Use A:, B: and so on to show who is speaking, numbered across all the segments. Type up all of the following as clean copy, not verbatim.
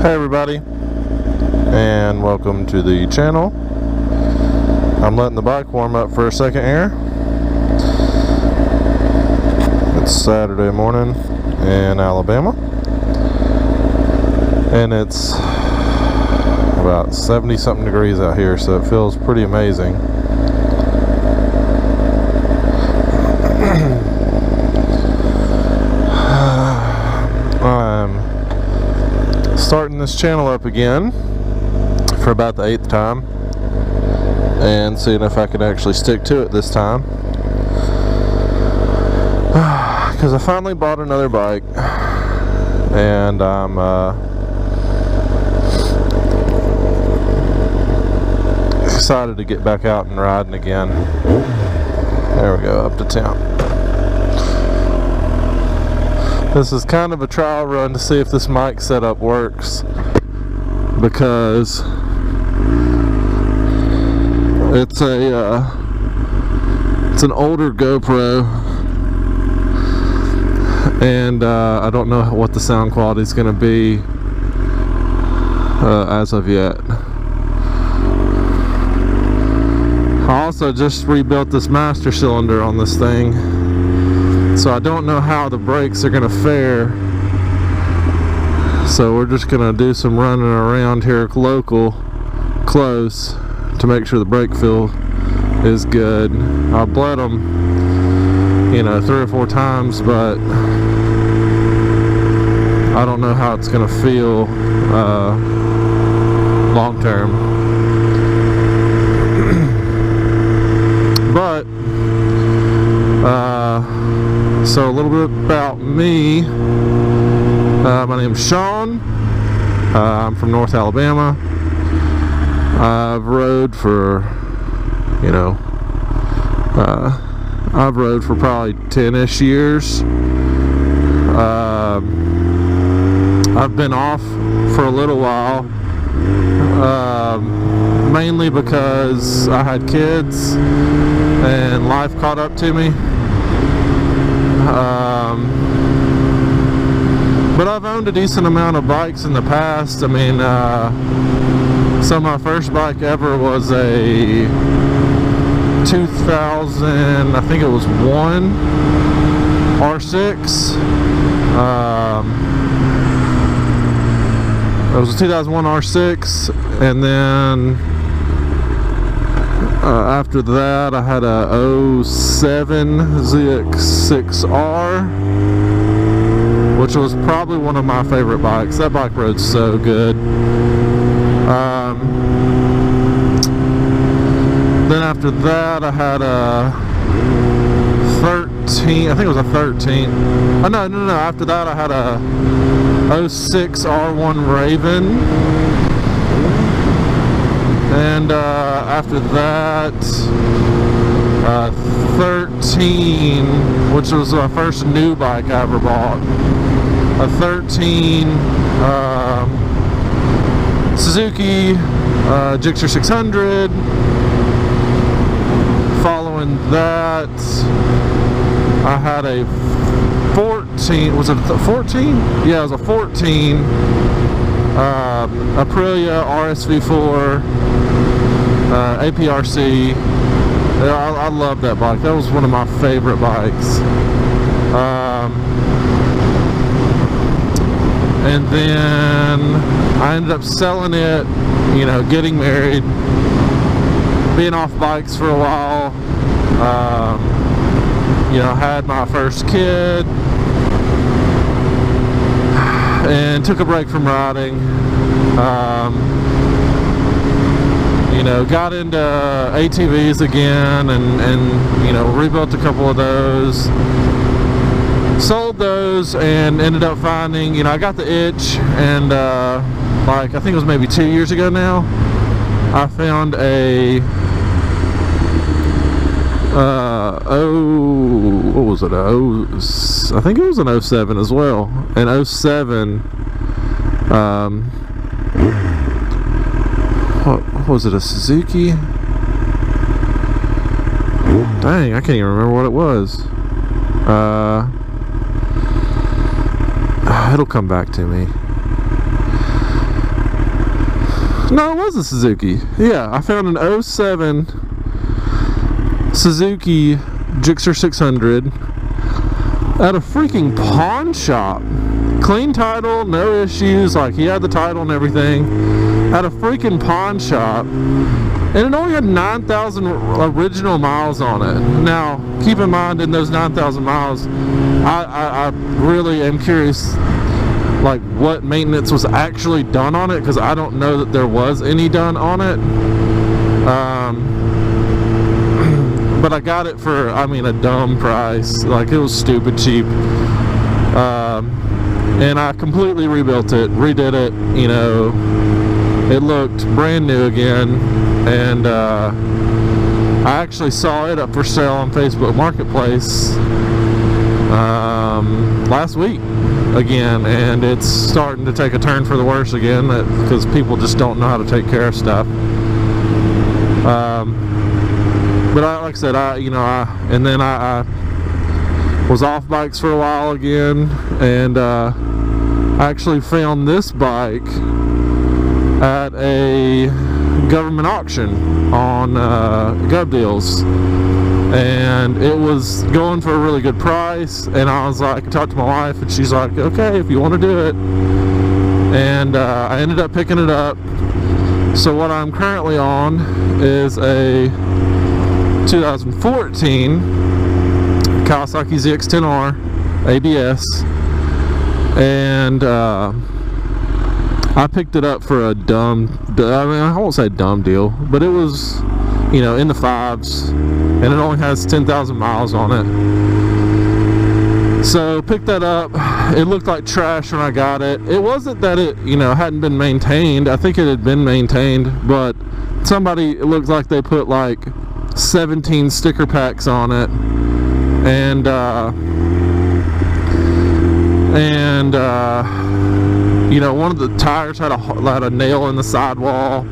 A: Hey everybody, and welcome to the channel. I'm letting the bike warm up for a second here. It's Saturday morning in Alabama, and it's about 70 something degrees out here, so it feels pretty amazing. I'm starting this channel up again for about the 8th time and seeing if I can actually stick to it this time, because I finally bought another bike and I'm excited to get back out and riding again. There we go, up to town. This is kind of a trial run to see if this mic setup works, because it's an older GoPro, and I don't know what the sound quality is going to be as of yet. I also just rebuilt this master cylinder on this thing, so I don't know how the brakes are going to fare. So we're just going to do some running around here close to make sure the brake feel is good. I bled them, 3 or 4 times, but I don't know how it's going to feel long term. But so a little bit about me. My name's Sean. I'm from North Alabama. I've rode for, probably 10-ish years. I've been off for a little while, mainly because I had kids and life caught up to me. But I've owned a decent amount of bikes in the past. I mean, so my first bike ever was a 2000, I think it was 1 R6. It was a 2001 R6, and then after that I had a 07 ZX6R, which was probably one of my favorite bikes. That bike rode so good. Then after that I had a 13, I think it was a 13. Oh no, after that I had a 06 R1 Raven. And after that, 13, which was my first new bike I ever bought. A 13 Suzuki Gixxer 600. Following that, I had a 14. Was it a 14? Yeah, it was a 14 Aprilia RSV4 APRC. I love that bike. That was one of my favorite bikes. And then I ended up selling it, getting married, being off bikes for a while. Had my first kid, and took a break from riding. Got into ATVs again, and rebuilt a couple of those, sold those, and ended up finding, I got the itch, and I think it was maybe 2 years ago now, I found a what was it? I think it was an 07 as well. An 07. What was it? A Suzuki? Dang, I can't even remember what it was. It'll come back to me. No, it was a Suzuki. Yeah, I found an 07 Suzuki Gixxer 600 at a freaking pawn shop. Clean title, no issues, like he had the title and everything, at a freaking pawn shop, and it only had 9,000 original miles on it. Now, keep in mind, in those 9,000 miles, I really am curious, like, what maintenance was actually done on it, because I don't know that there was any done on it. But I got it for, I mean, a dumb price. Like, it was stupid cheap. And I completely rebuilt it, redid it, you know. It looked brand new again. And I actually saw it up for sale on Facebook Marketplace last week again, and it's starting to take a turn for the worse again, because people just don't know how to take care of stuff. But like I said, I was off bikes for a while again, and I actually found this bike at a government auction on Gov Deals, and it was going for a really good price. And I was like, I talked to my wife, and she's like, okay, if you want to do it. And I ended up picking it up. So what I'm currently on is a 2014 Kawasaki ZX-10R ABS, and I picked it up for a dumb, I mean, I won't say dumb deal, but it was, you know, in the fives, and it only has 10,000 miles on it. So picked that up. It looked like trash when I got it. It wasn't that it, you know, hadn't been maintained. I think it had been maintained, but somebody, it looked like they put like 17 sticker packs on it, and you know, one of the tires had a nail in the sidewall.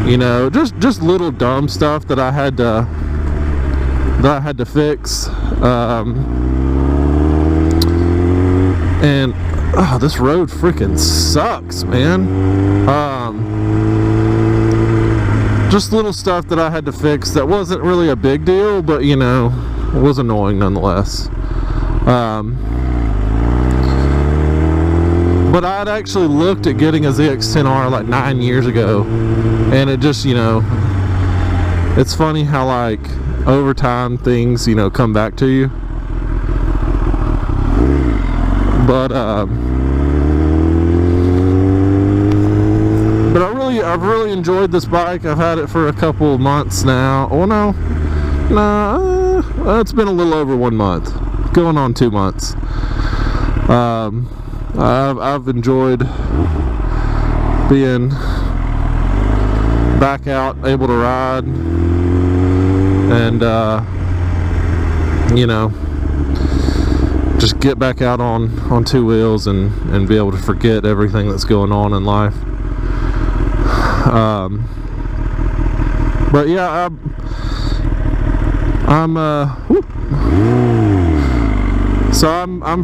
A: You know, just little dumb stuff that I had to fix. And oh, this road freaking sucks, man. Just little stuff that I had to fix that wasn't really a big deal, but you know, it was annoying nonetheless. But I'd actually looked at getting a ZX-10R like 9 years ago, and it just, you know, it's funny how like over time things, you know, come back to you. But I've really enjoyed this bike. I've had it for a couple of months now. Oh no, it's been a little over 1 month, going on 2 months. I've enjoyed being back out, able to ride, and you know, just get back out on two wheels and be able to forget everything that's going on in life. But yeah, I'm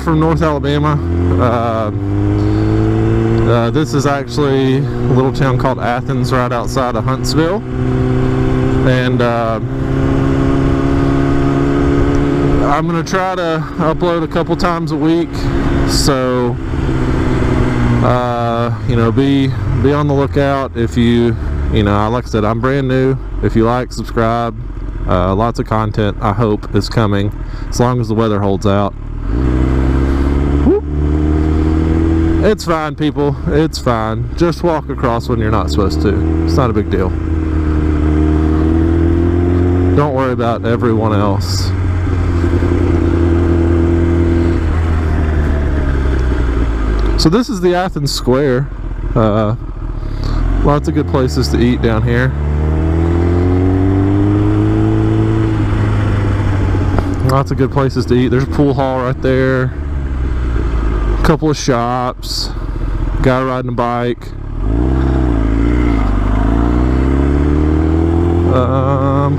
A: from North Alabama. This is actually a little town called Athens, right outside of Huntsville, and I'm gonna try to upload a couple times a week. So you know, be on the lookout. If you know, like I said, I'm brand new. If you like, subscribe. Lots of content, I hope, is coming, as long as the weather holds out. Whoop. It's fine, people. It's fine. Just walk across when you're not supposed to. It's not a big deal. Don't worry about everyone else. So this is the Athens Square. Lots of good places to eat down here. Lots of good places to eat. There's a pool hall right there. A couple of shops. Guy riding a bike.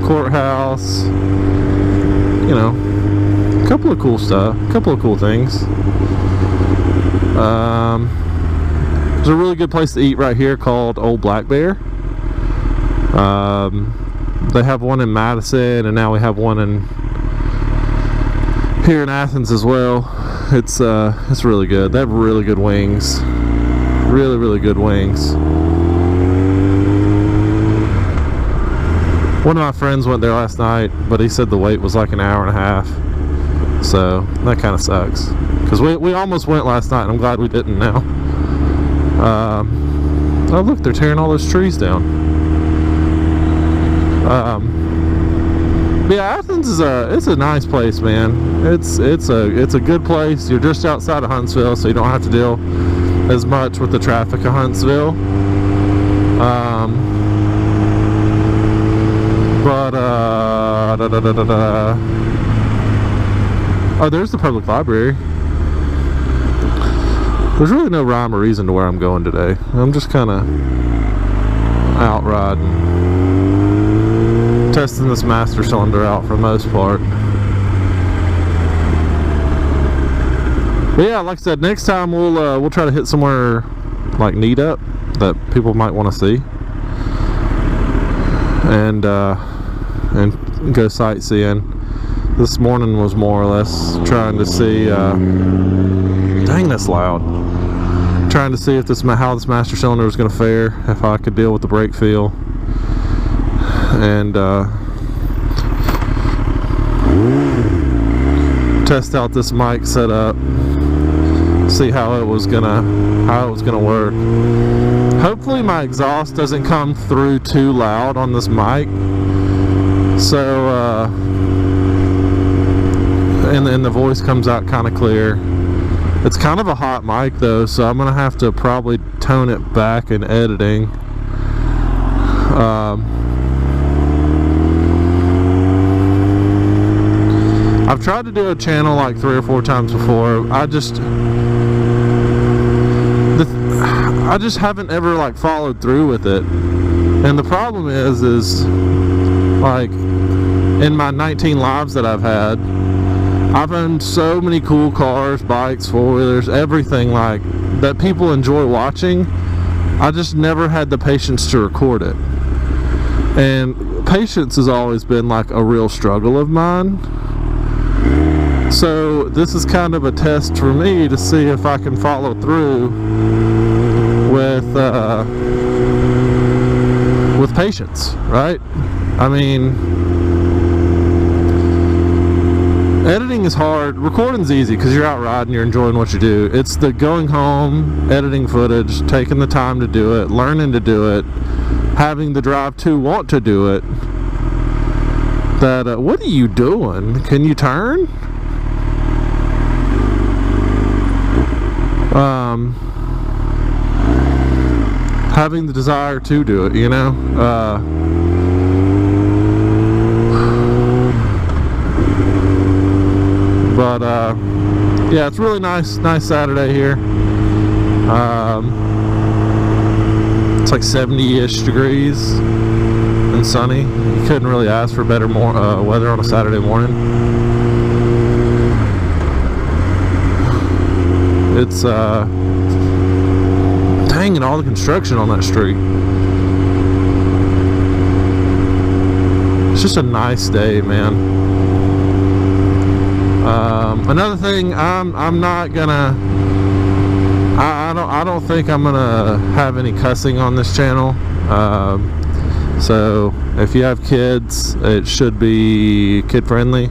A: Courthouse. You know, a couple of cool stuff. A couple of cool things. There's a really good place to eat right here called Old Black Bear. They have one in Madison, and now we have one here in Athens as well. It's really good. They have really good wings. Really, really good wings. One of my friends went there last night, but he said the wait was like an hour and a half. So that kind of sucks. Because we almost went last night, and I'm glad we didn't now. Oh look, they're tearing all those trees down. Yeah, Athens is it's a nice place, man. It's a good place. You're just outside of Huntsville, so you don't have to deal as much with the traffic of Huntsville. Oh, there's the public library. There's really no rhyme or reason to where I'm going today. I'm just kind of out riding, testing this master cylinder out for the most part. But yeah, like I said, next time we'll try to hit somewhere like neat up that people might want to see, and go sightseeing. This morning was more or less trying to see. Dang, that's loud. Trying to see if how this master cylinder was going to fare, if I could deal with the brake feel, and test out this mic setup, see how it was gonna work. Hopefully my exhaust doesn't come through too loud on this mic, so and the voice comes out kind of clear. It's kind of a hot mic though, so I'm gonna have to probably tone it back in editing. I've tried to do a channel like 3 or 4 times before. I just haven't ever like followed through with it. And the problem is like in my 19 lives that I've had, I've owned so many cool cars, bikes, 4-wheelers, everything like that people enjoy watching. I just never had the patience to record it. And patience has always been like a real struggle of mine. So this is kind of a test for me to see if I can follow through with patience, right? I mean, editing is hard. Recording's easy because you're out riding, you're enjoying what you do. It's the going home, editing footage, taking the time to do it, learning to do it, having the drive to want to do it. That what are you doing? Can you turn? Having the desire to do it, you know. But yeah, it's really nice Saturday here. It's like 70-ish degrees and sunny. You couldn't really ask for better weather on a Saturday morning. It's dang, and all the construction on that street. It's just a nice day, man. Another thing, I'm not gonna. I don't think I'm gonna have any cussing on this channel. So if you have kids, it should be kid friendly.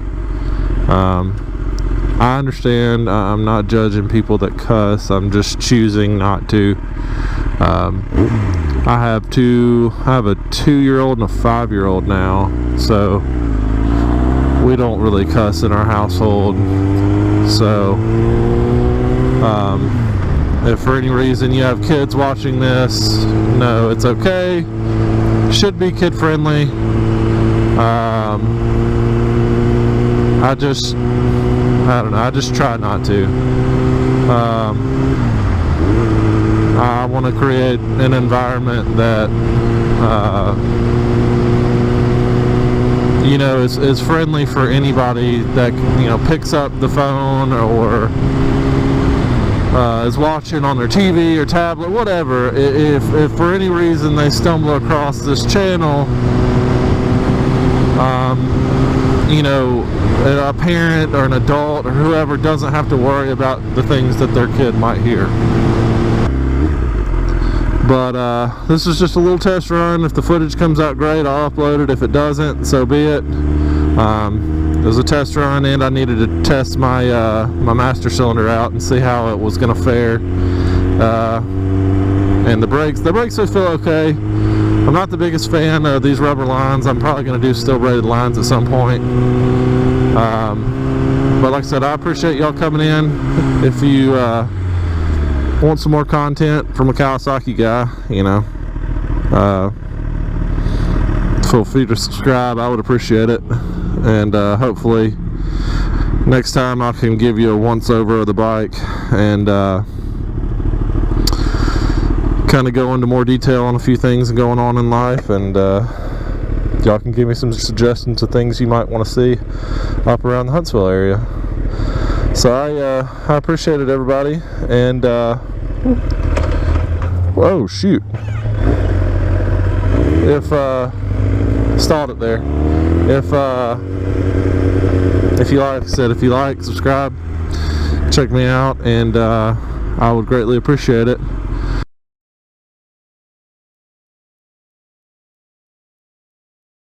A: I understand. I'm not judging people that cuss. I'm just choosing not to. I have a 2-year-old and a 5-year-old now, so we don't really cuss in our household. So if for any reason you have kids watching this, no, it's okay. Should be kid friendly. I don't know, I just try not to. I want to create an environment that you know, is friendly for anybody that, you know, picks up the phone or is watching on their TV or tablet, whatever, if for any reason they stumble across this channel, you know, a parent or an adult or whoever doesn't have to worry about the things that their kid might hear. But this is just a little test run. If the footage comes out great, I'll upload it. If it doesn't, so be it. It was a test run, and I needed to test my my master cylinder out and see how it was going to fare. And the brakes will feel okay. I'm not the biggest fan of these rubber lines. I'm probably going to do steel braided lines at some point. But like I said, I appreciate y'all coming in. If you want some more content from a Kawasaki guy, you know, feel free to subscribe. I would appreciate it. And hopefully next time I can give you a once over of the bike and kind of go into more detail on a few things going on in life, and y'all can give me some suggestions of things you might want to see up around the Huntsville area. So I appreciate it, everybody. And whoa, shoot, if stalled it there. If you like, if you like, subscribe, check me out, and I would greatly appreciate it.